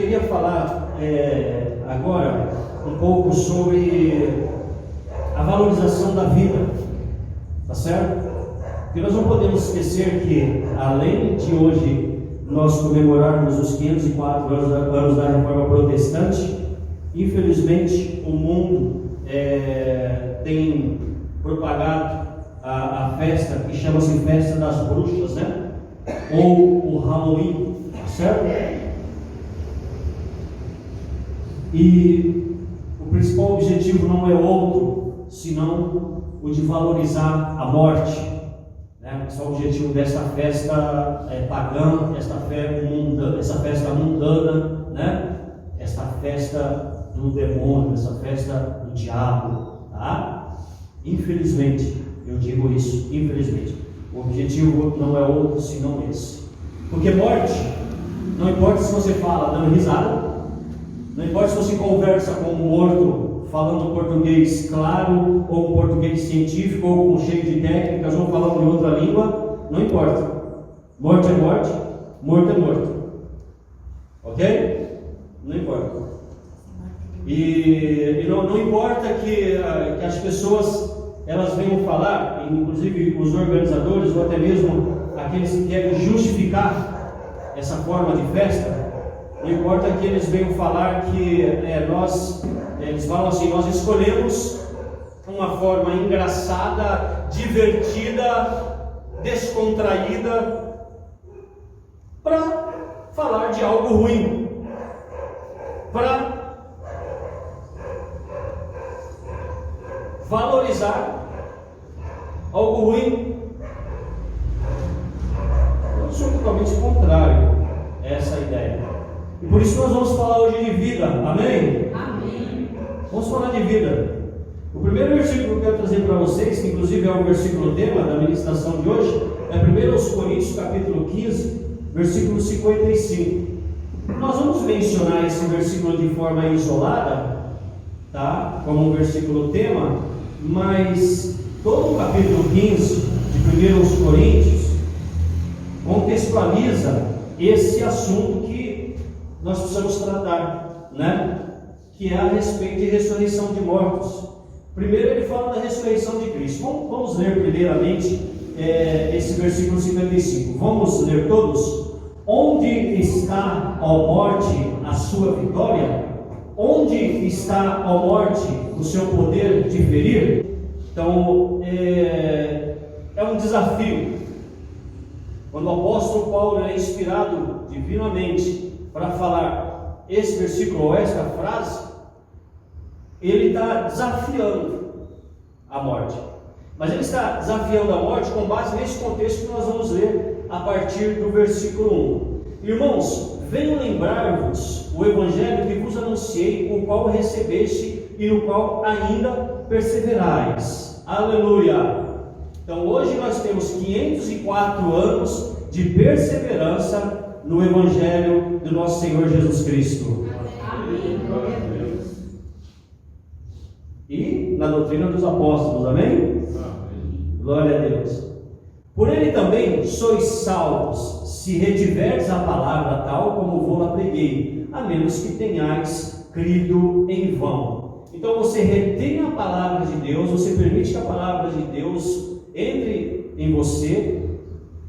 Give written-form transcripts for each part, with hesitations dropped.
queria falar agora um pouco sobre a valorização da vida, tá certo? Porque nós não podemos esquecer que, além de hoje nós comemorarmos os 504 anos da Reforma Protestante, infelizmente o mundo tem propagado a festa que chama-se Festa das Bruxas, né? Ou o Halloween, certo? E o principal objetivo não é outro, senão o de valorizar a morte, né? Esse é o objetivo desta festa pagã, essa festa mundana, né? Esta festa do demônio, essa festa do diabo, tá? Infelizmente, eu digo isso, infelizmente, o objetivo não é outro senão esse. Porque morte, não importa se você fala dando risada, não importa se você conversa com um morto falando português claro, ou um português científico, ou cheio de técnicas, ou falando em outra língua, não importa. Morte é morte, morto é morto. Ok? Não importa. E não importa que as pessoas elas venham falar, inclusive os organizadores, ou até mesmo aqueles que querem justificar essa forma de festa, não importa que eles venham falar que eles falam assim, nós escolhemos uma forma engraçada, divertida, descontraída, para falar de algo ruim, para valorizar algo ruim. Eu sou totalmente contrário a essa ideia. E por isso nós vamos falar hoje de vida, amém? Amém. Vamos falar de vida. O primeiro versículo que eu quero trazer para vocês, que inclusive é o versículo tema da ministração de hoje, é 1 Coríntios capítulo 15, versículo 55. Nós vamos mencionar esse versículo de forma isolada, tá? Como um versículo tema, mas todo o capítulo 15 de 1 Coríntios contextualiza esse assunto que nós precisamos tratar, né? Que é a respeito de ressurreição de mortos. Primeiro ele fala da ressurreição de Cristo. Vamos ler primeiramente esse versículo 55. Vamos ler todos? Onde está, ó morte, a sua vitória? Onde está, ó morte, o seu poder de ferir? Então é um desafio. Quando o apóstolo Paulo é inspirado divinamente para falar esse versículo ou esta frase, ele está desafiando a morte. Mas ele está desafiando a morte com base nesse contexto que nós vamos ler a partir do versículo 1. Irmãos, venho lembrar-vos o evangelho que vos anunciei, o qual recebeste e no qual ainda perseverais. Aleluia! Então hoje nós temos 504 anos de perseverança no evangelho do nosso Senhor Jesus Cristo. Amém. E na doutrina dos apóstolos, amém? Glória a Deus. Por ele também sois salvos, se retiverdes a palavra tal como vou-la preguei, a menos que tenhais crido em vão. Então você retém a palavra de Deus, você permite que a palavra de Deus entre em você,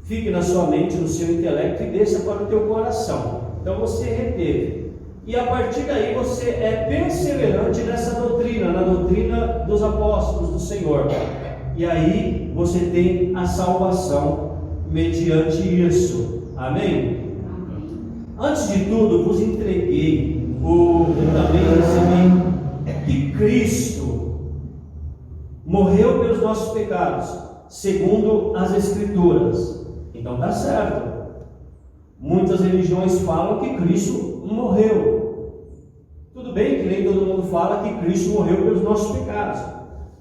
fique na sua mente, no seu intelecto e desça para o teu coração. Então você reteve. E a partir daí você é perseverante nessa doutrina, na doutrina dos apóstolos do Senhor. E aí você tem a salvação mediante isso. Amém? Antes de tudo, vos entreguei, também recebi, que Cristo morreu pelos nossos pecados, segundo as Escrituras. Então está certo. Muitas religiões falam que Cristo morreu. Tudo bem que nem todo mundo fala que Cristo morreu pelos nossos pecados.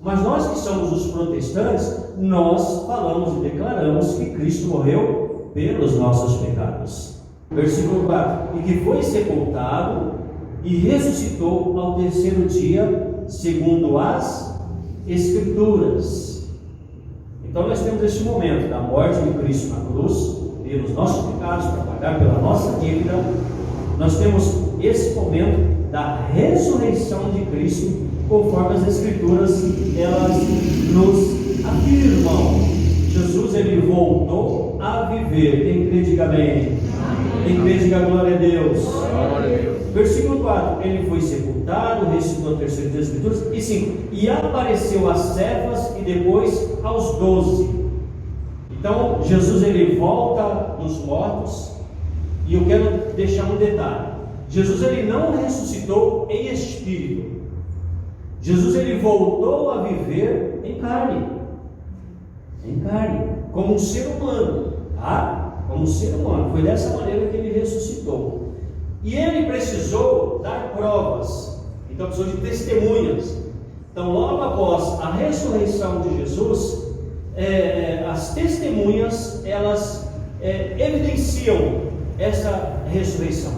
Mas nós que somos os protestantes, nós falamos e declaramos que Cristo morreu pelos nossos pecados. Versículo 4. E que foi sepultado e ressuscitou ao terceiro dia, segundo as Escrituras. Então nós temos este momento da morte de Cristo na cruz, pelos nossos pecados, para pagar pela nossa dívida. Nós temos esse momento da ressurreição de Cristo, conforme as Escrituras elas nos afirmam. Jesus, ele voltou a viver. Quem crê, diga amém. Quem crê, diga glória a Deus. Versículo 4: ele foi sepultado, ressuscitou ao terceiro dia das Escrituras. E 5: e apareceu a Cefas e depois aos 12. Então Jesus, ele volta dos mortos. E eu quero deixar um detalhe: Jesus, ele não ressuscitou em espírito. Jesus, ele voltou a viver em carne, como um ser humano, tá? Como um ser humano. Foi dessa maneira que ele ressuscitou. E ele precisou dar provas, então precisou de testemunhas. Então, logo após a ressurreição de Jesus, as testemunhas, elas evidenciam essa ressurreição.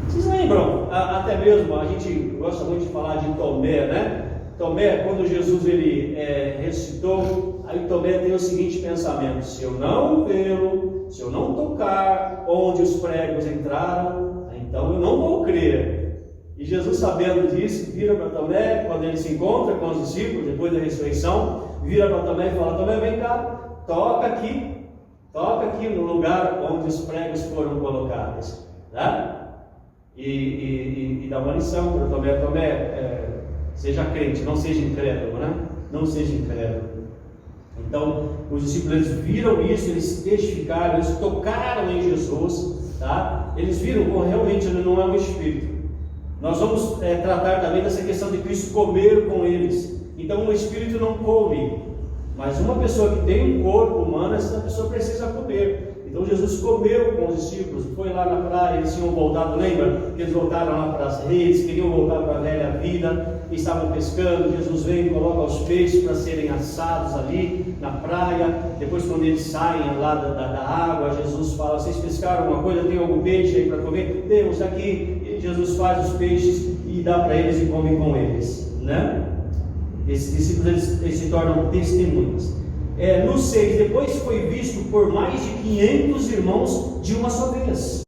Vocês lembram, até mesmo, a gente gosta muito de falar de Tomé, né? Tomé, quando Jesus ele ressuscitou, aí Tomé tem o seguinte pensamento: se eu não vê-lo, se eu não tocar onde os pregos entraram, então eu não vou crer. E Jesus, sabendo disso, vira para Tomé, quando ele se encontra com os discípulos, depois da ressurreição, vira para Tomé e fala: Tomé, vem cá, toca aqui no lugar onde os pregos foram colocados, tá? E dá uma lição para Tomé: seja crente, não seja incrédulo, né? Não seja incrédulo. Então, os discípulos viram isso, eles testificaram, eles tocaram em Jesus, tá? Eles viram que realmente ele não é um espírito. Nós vamos tratar também dessa questão de Cristo comer com eles. Então, o espírito não come, mas uma pessoa que tem um corpo humano, essa pessoa precisa comer. Então Jesus comeu com os discípulos, foi lá na praia, eles tinham voltado, lembra? Que eles voltaram lá para as redes, queriam voltar para a velha vida, estavam pescando. Jesus vem e coloca os peixes para serem assados ali na praia. Depois, quando eles saem lá da água, Jesus fala: vocês pescaram alguma coisa? Tem algum peixe aí para comer? Temos aqui. E Jesus faz os peixes e dá para eles e come com eles, né? Esses discípulos eles se tornam testemunhas. No 6, depois foi visto por mais de 500 irmãos de uma só vez.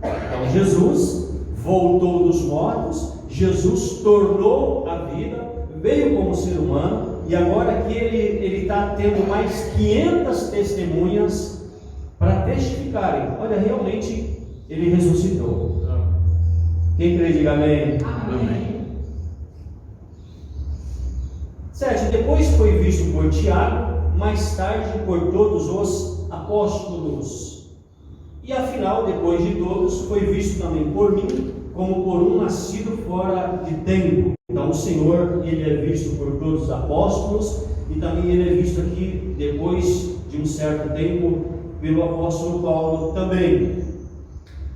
Então Jesus voltou dos mortos, Jesus tornou a vida, veio como ser humano, e agora que ele está tendo mais 500 testemunhas para testificarem: olha, realmente ele ressuscitou. Quem crê, diga amém. Amém. 7. Depois foi visto por Tiago, mais tarde por todos os apóstolos. E afinal, depois de todos, foi visto também por mim, como por um nascido fora de tempo. Então o Senhor, ele é visto por todos os apóstolos, e também ele é visto aqui, depois de um certo tempo, pelo apóstolo Paulo também.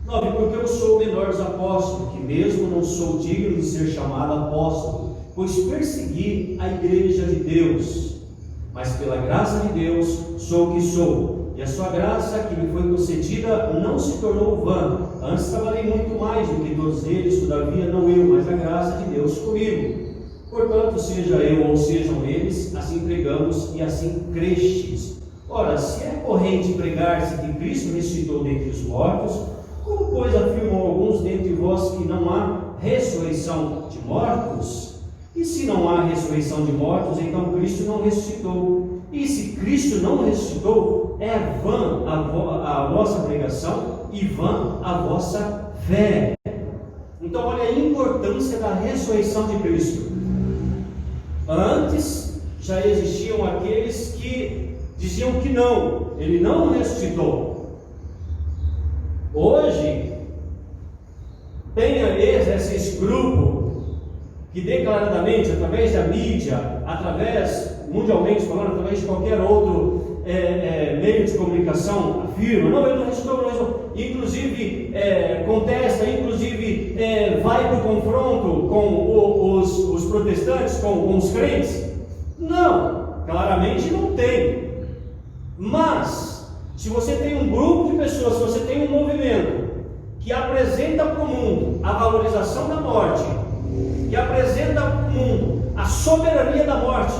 9. Porque eu sou o menor dos apóstolos, que mesmo não sou digno de ser chamado apóstolo, pois persegui a igreja de Deus. Mas pela graça de Deus sou o que sou, e a sua graça que me foi concedida não se tornou vã. Antes trabalhei muito mais do que todos eles, todavia não eu, mas a graça de Deus comigo. Portanto, seja eu ou sejam eles, assim pregamos e assim crestes. Ora, se é corrente pregar-se que Cristo ressuscitou dentre os mortos, como pois afirmam alguns dentre vós que não há ressurreição de mortos? E se não há ressurreição de mortos, então Cristo não ressuscitou. E se Cristo não ressuscitou, é vã a vossa pregação e vã a vossa fé. Então olha a importância da ressurreição de Cristo. Antes já existiam aqueles que diziam que não, ele não ressuscitou. Hoje tem esse grupo que declaradamente, através da mídia, mundialmente falando, através de qualquer outro meio de comunicação, afirma: não, ele não ressuscitou, inclusive contesta, inclusive vai para o confronto com os protestantes, com os crentes. Não, claramente não tem. Mas, se você tem um grupo de pessoas, se você tem um movimento que apresenta para o mundo a valorização da morte, que apresenta para o mundo a soberania da morte,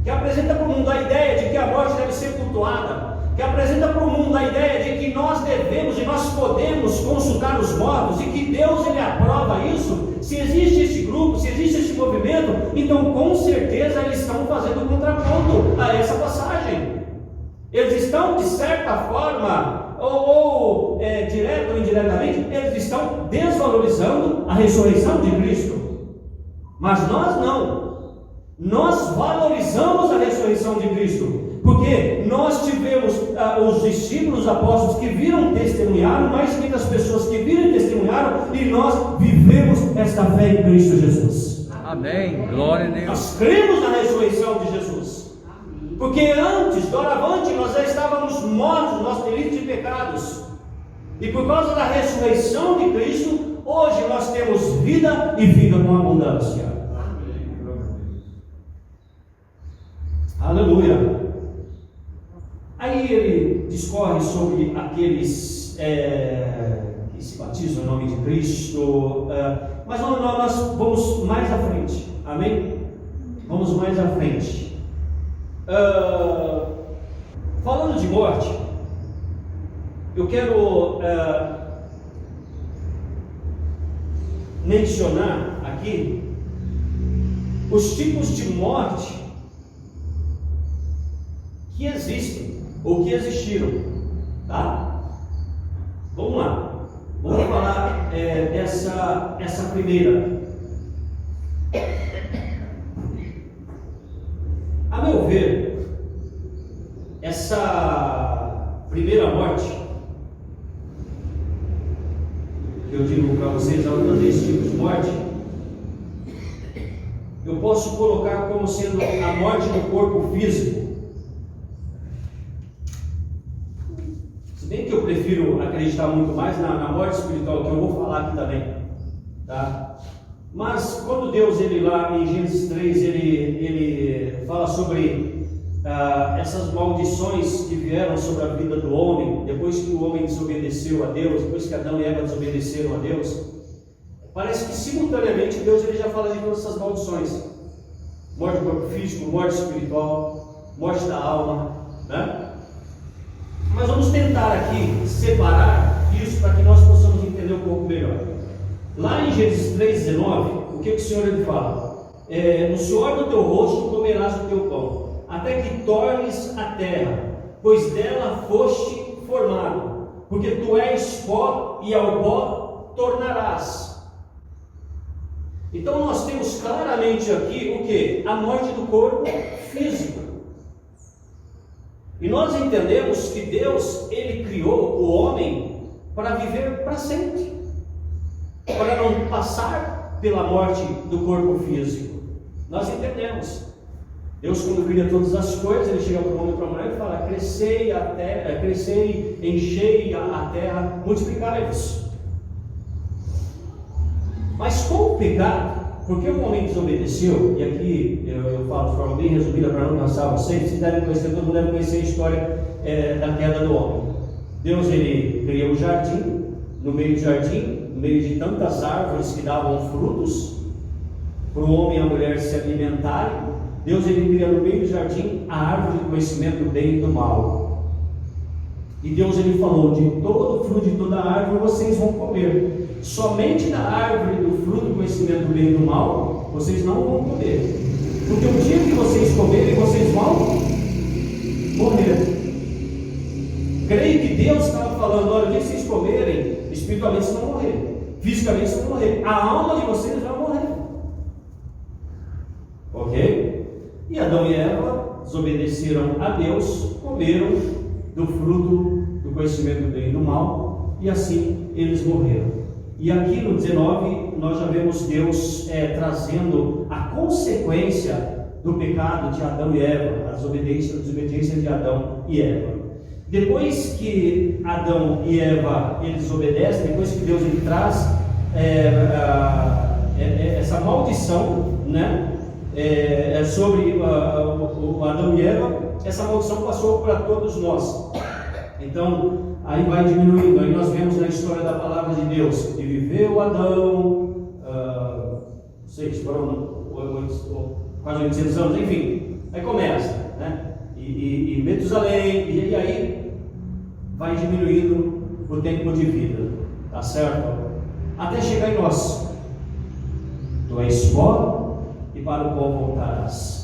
que apresenta para o mundo a ideia de que a morte deve ser cultuada, que apresenta para o mundo a ideia de que nós devemos e nós podemos consultar os mortos, e que Deus ele aprova isso, se existe este grupo, se existe este movimento, então com certeza eles estão fazendo contraponto a essa passagem. Eles estão, de certa forma, ou direto ou indiretamente, eles estão desvalorizando a ressurreição de Cristo. Mas nós não. Nós valorizamos a ressurreição de Cristo, porque nós tivemos os discípulos, os apóstolos que viram testemunharam, mais muitas pessoas que viram e testemunharam, e nós vivemos esta fé em Cristo Jesus. Amém, glória a Deus. Nós cremos na ressurreição de Jesus, porque antes, doravante, nós já estávamos mortos, nós delitos e pecados, e por causa da ressurreição de Cristo, hoje nós temos vida e vida com abundância. Aleluia. Aí ele discorre sobre aqueles que se batizam em nome de Cristo, mas nós vamos mais à frente, amém? Vamos mais à frente. Falando de morte, eu quero mencionar aqui os tipos de morte que existem ou que existiram, tá? Vamos lá, vamos falar essa primeira. A meu ver, essa primeira morte, que eu digo para vocês, alguns desses tipos de morte, eu posso colocar como sendo a morte do corpo físico. Se bem que eu prefiro acreditar muito mais na morte espiritual, que eu vou falar aqui também, tá? Mas quando Deus, ele lá em Gênesis 3, ele fala sobre essas maldições que vieram sobre a vida do homem, depois que o homem desobedeceu a Deus, depois que Adão e Eva desobedeceram a Deus, parece que simultaneamente Deus ele já fala de todas essas maldições: morte do corpo físico, morte espiritual, morte da alma, né? Mas vamos tentar aqui separar isso para que nós possamos entender um pouco melhor. Lá em Gênesis 3,19, o que o Senhor ele fala? No suor do teu rosto comerás o teu pão, até que tornes a terra, pois dela foste formado, porque tu és pó e ao pó tornarás. Então nós temos claramente aqui o que? A morte do corpo físico. E nós entendemos que Deus, ele criou o homem para viver para sempre, para não passar pela morte do corpo físico. Nós entendemos. Deus, quando cria todas as coisas, ele chega para o homem e para a mulher e fala: crescei a terra, crescei, enchei a terra, multiplicai-vos. Mas com o pecado, porque o homem desobedeceu, e aqui eu falo de forma bem resumida para não cansar vocês devem conhecer, todo mundo deve conhecer a história da queda do homem. Deus, ele criou um jardim, no meio do jardim, no meio de tantas árvores que davam frutos, para o homem e a mulher se alimentarem. Deus, ele cria no meio do jardim a árvore do conhecimento do bem e do mal. E Deus, ele falou: de todo o fruto de toda a árvore vocês vão comer, somente da árvore do fruto do conhecimento do bem e do mal vocês não vão comer, porque o dia que vocês comerem, vocês vão morrer. Creio que Deus estava falando: olha, o dia que vocês comerem, espiritualmente vocês vão morrer, fisicamente vocês vão morrer, a alma de vocês vai morrer. Ok? E Adão e Eva desobedeceram a Deus, comeram do fruto do conhecimento do bem e do mal, e assim eles morreram. E aqui no 19 nós já vemos Deus trazendo a consequência do pecado de Adão e Eva, a desobediência de Adão e Eva. Depois que Adão e Eva eles desobedecem, depois que Deus ele traz essa maldição, né? Sobre o Adão e Eva, essa maldição passou para todos nós. Então, aí vai diminuindo. Aí nós vemos na história da palavra de Deus: e viveu Adão, não sei se foram quase 800 anos, enfim. Aí começa, né? E Metusalém, e aí vai diminuindo o tempo de vida, tá certo? até chegar em nós. Tu és pó e para o pó voltarás.